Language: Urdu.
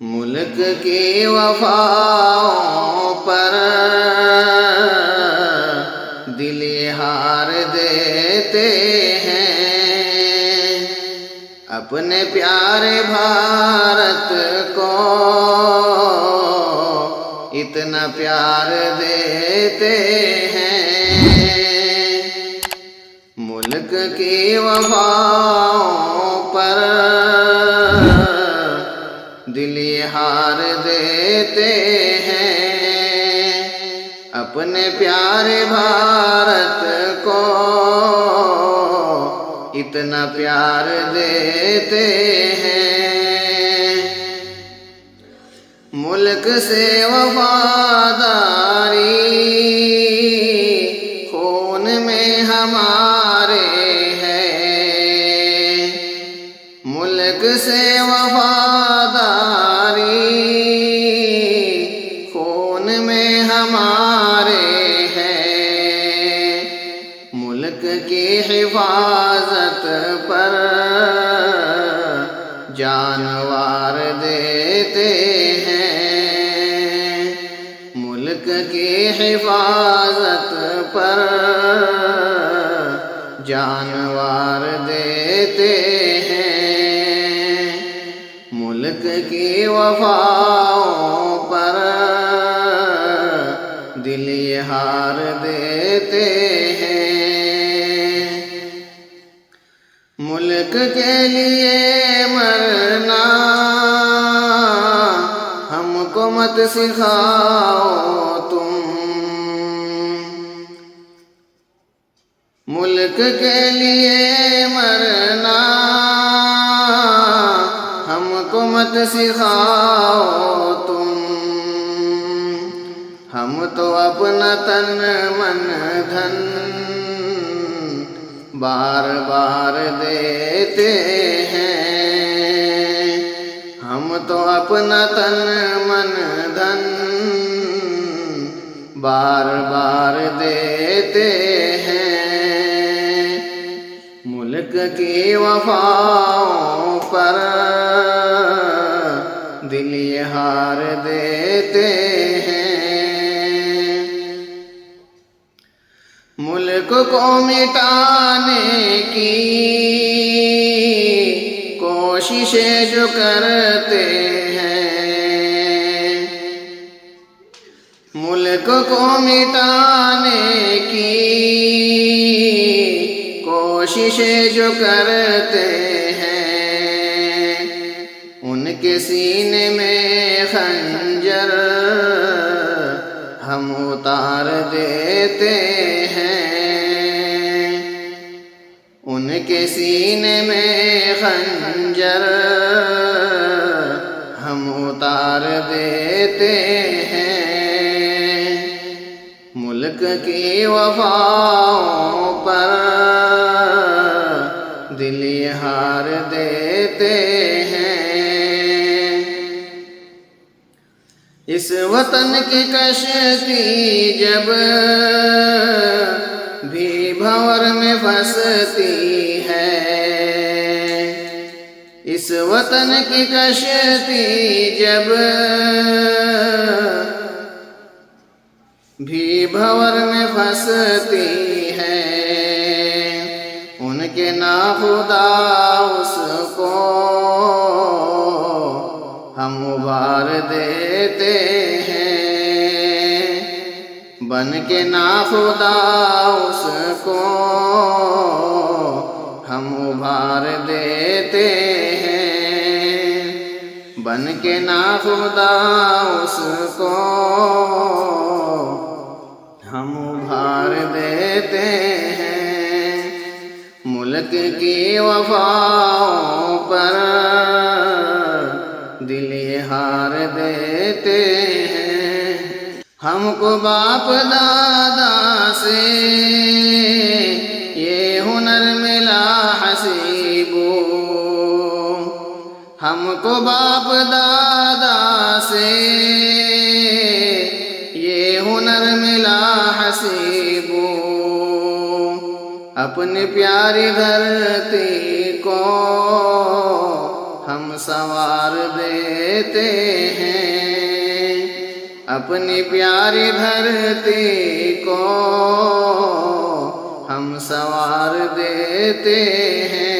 ملک کی وفاؤں پر دل ہار دیتے ہیں، اپنے پیارے بھارت کو اتنا پیار دیتے ہیں۔ ملک کی وفاؤں پر دل ہار دیتے ہیں، اپنے پیارے بھارت کو اتنا پیار دیتے ہیں۔ ملک سے وفاداری خون میں ہمارے ہے، ملک سے وفاداری خون میں ہمارے ہے، ملک کی حفاظت پر جانوار دیتے ہیں، ملک کی حفاظت پر جانوار دیتے ہیں۔ ملک کی وفاؤں پر دل ہار دیتے ہیں۔ ملک کے لیے مرنا ہم کو مت سکھاؤ تم، ملک کے لیے مرنا ہم کو مت سکھاؤ تم، ہم تو اپنا تن من دھن بار بار دیتے ہیں، ہم تو اپنا تن من دھن بار بار دیتے ہیں۔ ملک کی وفاؤں پر دل ہار دیتے ہیں۔ ملک کو مٹانے کی کوششیں جو کرتے ہیں، ملک کو مٹانے کی کوششیں جو کرتے ہیں، ان کے سینے میں خنجر ہم اتار دیتے ہیں، ان کے سینے میں خنجر ہم اتار دیتے ہیں۔ ملک کی وفاؤں پر دل ہار دیتے ہیں۔ اس وطن کی کشتی جب بھی بھنور میں پھنستی ہے، اس وطن کی کشتی جب بھی بھنور میں پھنستی ہے، ان کے ناخدا اس کو ہم ابار دیتے ہیں، بن کے ناخدا اس کو ہم ابھار دیتے ہیں، بن کے ناخدا اس کو ہم ابھار دیتے ہیں۔ ملک کی وفاؤں پر دل ہار دیتے ہیں۔ ہم کو باپ دادا سے یہ ہنر ملا حسیبو، ہم کو باپ دادا سے یہ ہنر ملا حسیبو، اپنی پیاری دھرتی کو ہم سنوار دیتے ہیں، اپنی پیاری دھرتی کو ہم سنوار دیتے ہیں۔